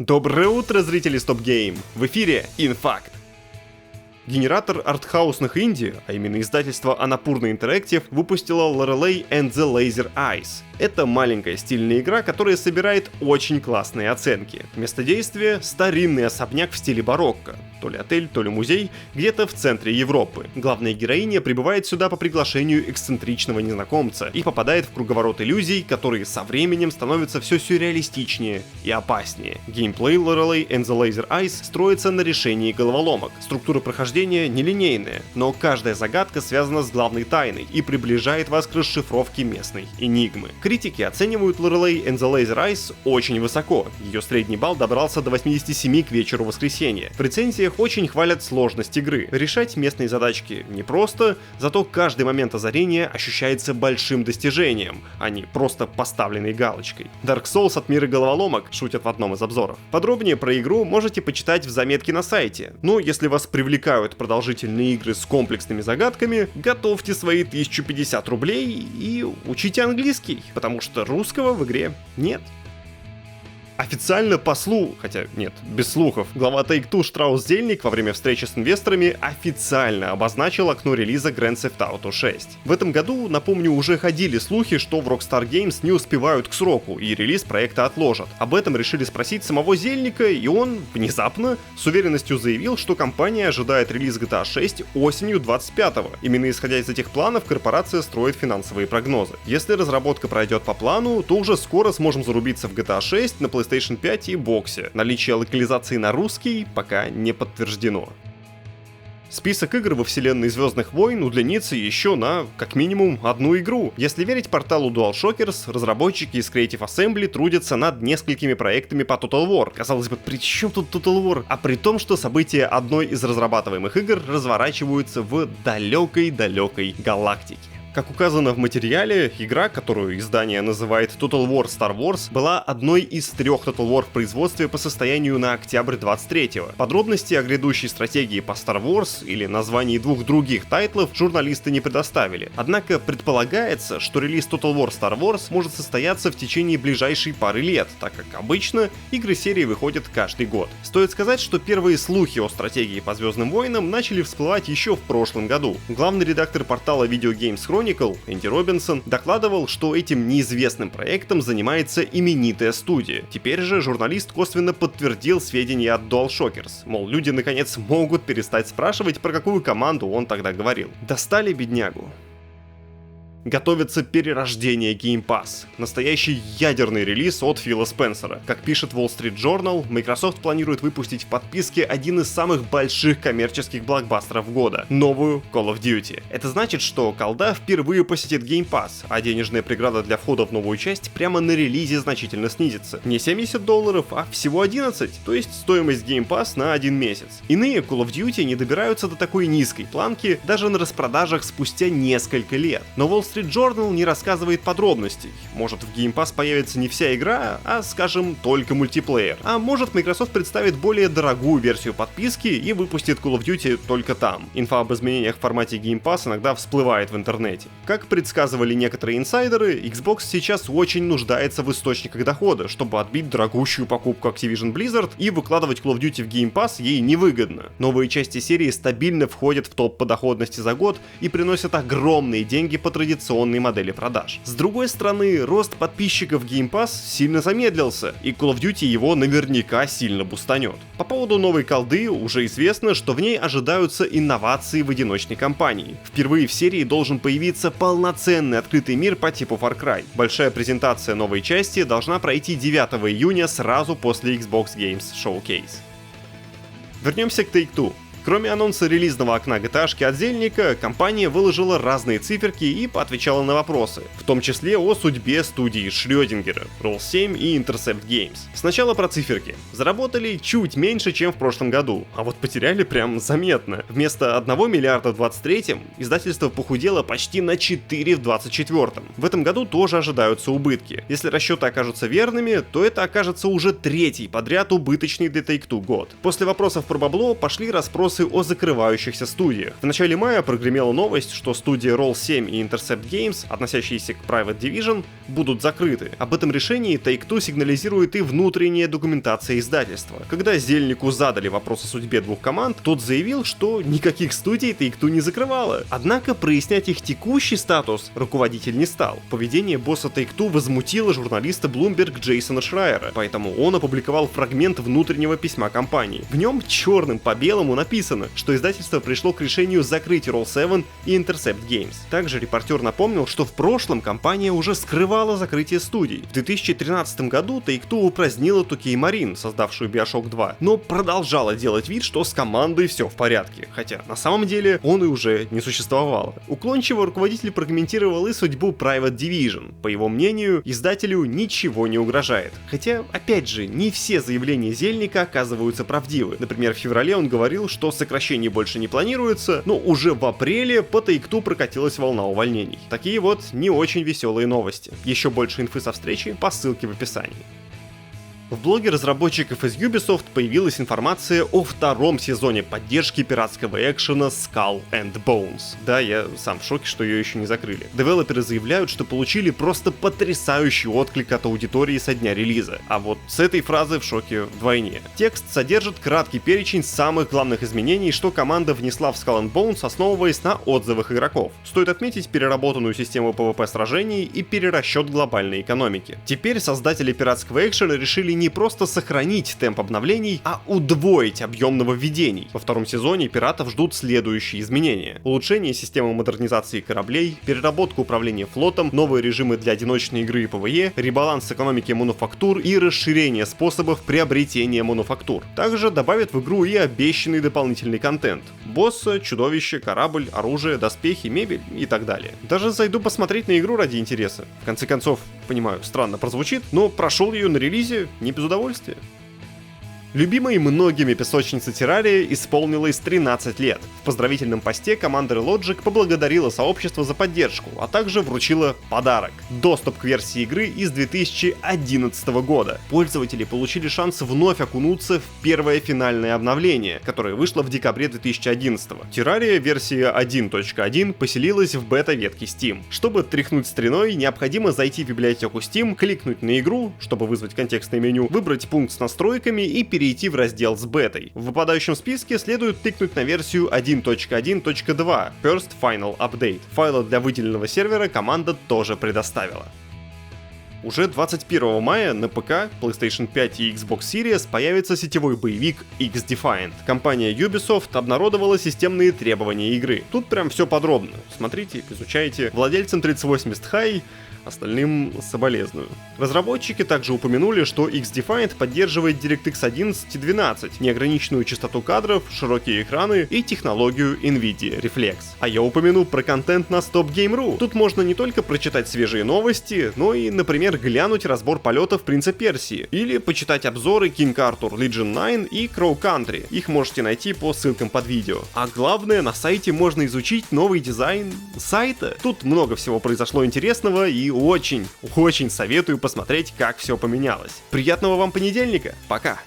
Доброе утро, зрители Stop Game! В эфире InFact. Генератор артхаусных инди, а именно издательство Annapurna Interactive, выпустило Lorelei and the Laser Eyes. Это маленькая стильная игра, которая собирает очень классные оценки. Место действия — старинный особняк в стиле барокко. То ли отель, то ли музей, где-то в центре Европы. Главная героиня прибывает сюда по приглашению эксцентричного незнакомца и попадает в круговорот иллюзий, которые со временем становятся все сюрреалистичнее и опаснее. Геймплей Lorelei and the Laser Eyes строится на решении головоломок. Структура прохождения нелинейная, но каждая загадка связана с главной тайной и приближает вас к расшифровке местной энигмы. Критики оценивают Lorelei and the Laser Eyes очень высоко. Ее средний балл добрался до 87 к вечеру воскресенья. В рецензиях очень хвалят сложность игры. Решать местные задачки непросто, зато каждый момент озарения ощущается большим достижением, а не просто поставленной галочкой. Dark Souls от мира головоломок, шутят в одном из обзоров. Подробнее про игру можете почитать в заметке на сайте. Но если вас привлекают продолжительные игры с комплексными загадками, готовьте свои 1050 рублей и учите английский, потому что русского в игре нет. Официально по слуху, хотя нет, без слухов, глава Take-Two Штраус Зельник во время встречи с инвесторами официально обозначил окно релиза Grand Theft Auto 6. В этом году, напомню, уже ходили слухи, что в Rockstar Games не успевают к сроку и релиз проекта отложат. Об этом решили спросить самого Зельника, и он внезапно с уверенностью заявил, что компания ожидает релиз GTA 6 осенью 25-го. Именно исходя из этих планов корпорация строит финансовые прогнозы. Если разработка пройдет по плану, то уже скоро сможем зарубиться в GTA 6 на PlayStation 5 и боксе. Наличие локализации на русский пока не подтверждено. Список игр во вселенной Звездных войн удлинится еще на, как минимум, одну игру. Если верить порталу DualShockers, разработчики из Creative Assembly трудятся над несколькими проектами по Total War. Казалось бы, при чем тут Total War? А при том, что события одной из разрабатываемых игр разворачиваются в далекой-далекой галактике. Как указано в материале, игра, которую издание называет Total War Star Wars, была одной из 3 Total War в производстве по состоянию на октябрь 23-го. Подробности о грядущей стратегии по Star Wars или названии 2 других тайтлов журналисты не предоставили. Однако предполагается, что релиз Total War Star Wars может состояться в течение ближайшей пары лет, так как обычно игры серии выходят каждый год. Стоит сказать, что первые слухи о стратегии по Звездным войнам начали всплывать еще в прошлом году. Главный редактор портала Video Games Chronicle Энди Робинсон докладывал, что этим неизвестным проектом занимается именитая студия. Теперь же журналист косвенно подтвердил сведения от DualShockers, мол, люди наконец могут перестать спрашивать, про какую команду он тогда говорил. Достали беднягу. Готовится перерождение Game Pass. Настоящий ядерный релиз от Фила Спенсера. Как пишет Wall Street Journal, Microsoft планирует выпустить в подписке один из самых больших коммерческих блокбастеров года — новую Call of Duty. Это значит, что колда впервые посетит Game Pass, а денежная преграда для входа в новую часть прямо на релизе значительно снизится. Не $70, а всего 11, то есть стоимость Game Pass на 1 месяц. Иные Call of Duty не добираются до такой низкой планки даже на распродажах спустя несколько лет. Но Wall Street Journal не рассказывает подробностей. Может, в Game Pass появится не вся игра, а, скажем, только мультиплеер. А может, Microsoft представит более дорогую версию подписки и выпустит Call of Duty только там. Инфа об изменениях в формате Game Pass иногда всплывает в интернете. Как предсказывали некоторые инсайдеры, Xbox сейчас очень нуждается в источниках дохода, чтобы отбить дорогущую покупку Activision Blizzard, и выкладывать Call of Duty в Game Pass ей невыгодно. Новые части серии стабильно входят в топ по доходности за год и приносят огромные деньги по традиционной модели продаж. С другой стороны, рост подписчиков Game Pass сильно замедлился, и Call of Duty его наверняка сильно бустанет. По поводу новой колды уже известно, что в ней ожидаются инновации в одиночной кампании. Впервые в серии должен появиться полноценный открытый мир по типу Far Cry. Большая презентация новой части должна пройти 9 июня сразу после Xbox Games Showcase. Вернемся к Take-Two. Кроме анонса релизного окна GTA-шки от Зельника, компания выложила разные циферки и поотвечала на вопросы, в том числе о судьбе студии Шрёдингера, Roll 7 и Intercept Games. Сначала про циферки. Заработали чуть меньше, чем в прошлом году, а вот потеряли прям заметно. Вместо 1 миллиарда в 23-м издательство похудело почти на 4 в 24-м. В этом году тоже ожидаются убытки. Если расчеты окажутся верными, то это окажется уже 3-й подряд убыточный для Take-Two год. После вопросов про бабло пошли расспросы о закрывающихся студиях. В начале мая прогремела новость, что студия Roll 7 и Intercept Games, относящиеся к Private Division, будут закрыты. Об этом решении Take-Two сигнализирует и внутренняя документация издательства. Когда Зельнику задали вопрос о судьбе двух команд, тот заявил, что никаких студий Take-Two не закрывала. Однако прояснять их текущий статус руководитель не стал. Поведение босса Take-Two возмутило журналиста Bloomberg Джейсона Шрайера, поэтому он опубликовал фрагмент внутреннего письма компании. В нем черным по белому написано, что издательство пришло к решению закрыть Roll7 и Intercept Games. Также репортер напомнил, что в прошлом компания уже скрывала закрытие студий. В 2013 году Take-Two упразднила 2K Marine, создавшую Bioshock 2, но продолжала делать вид, что с командой все в порядке, хотя на самом деле он и уже не существовало. Уклончиво руководитель прокомментировал и судьбу Private Division. По его мнению, издателю ничего не угрожает. Хотя, опять же, не все заявления Зельника оказываются правдивы. Например, в феврале он говорил, что сокращений больше не планируется, но уже в апреле по Take-Two прокатилась волна увольнений. Такие вот не очень веселые новости. Еще больше инфы со встречи по ссылке в описании. В блоге разработчиков из Ubisoft появилась информация о втором сезоне поддержки пиратского экшена Skull and Bones. Да, я сам в шоке, что ее еще не закрыли. Девелоперы заявляют, что получили просто потрясающий отклик от аудитории со дня релиза. А вот с этой фразы в шоке вдвойне. Текст содержит краткий перечень самых главных изменений, что команда внесла в Skull and Bones, основываясь на отзывах игроков. Стоит отметить переработанную систему PvP сражений и перерасчет глобальной экономики. Теперь создатели пиратского экшена решили не просто сохранить темп обновлений, а удвоить объем нововведений. Во втором сезоне пиратов ждут следующие изменения: улучшение системы модернизации кораблей, переработка управления флотом, новые режимы для одиночной игры и PvE, ребаланс экономики мануфактур и расширение способов приобретения мануфактур. Также добавят в игру и обещанный дополнительный контент: босса, чудовище, корабль, оружие, доспехи, мебель и так далее. Даже зайду посмотреть на игру ради интереса. В конце концов, понимаю, странно прозвучит, но прошел ее на релизе не без удовольствия. Любимой многими песочнице Террария исполнилось 13 лет. В поздравительном посте команда Logic поблагодарила сообщество за поддержку, а также вручила подарок — доступ к версии игры из 2011 года. Пользователи получили шанс вновь окунуться в первое финальное обновление, которое вышло в декабре 2011. Террария версия 1.1 поселилась в бета-ветке Steam. Чтобы тряхнуть стариной, необходимо зайти в библиотеку Steam, кликнуть на игру, чтобы вызвать контекстное меню, выбрать пункт с настройками и перейти в раздел с бетой. В выпадающем списке следует тыкнуть на версию 1.1.2 First Final Update. Файлы для выделенного сервера команда тоже предоставила. Уже 21 мая на ПК, PlayStation 5 и Xbox Series появится сетевой боевик X-Defiant. Компания Ubisoft обнародовала системные требования игры. Тут прям все подробно. Смотрите, изучайте. Владельцам 3080 Hi, остальным соболезную. Разработчики также упомянули, что X-Defiant поддерживает DirectX 11 и 12, неограниченную частоту кадров, широкие экраны и технологию NVIDIA Reflex. А я упомяну про контент на StopGame.ru. Тут можно не только прочитать свежие новости, но и, например, глянуть разбор полетов Принца Персии, или почитать обзоры King Arthur Legion 9 и Crow Country. Их можете найти по ссылкам под видео. А главное, на сайте можно изучить новый дизайн сайта. Тут много всего произошло интересного, и очень советую посмотреть, как все поменялось. Приятного вам понедельника, пока!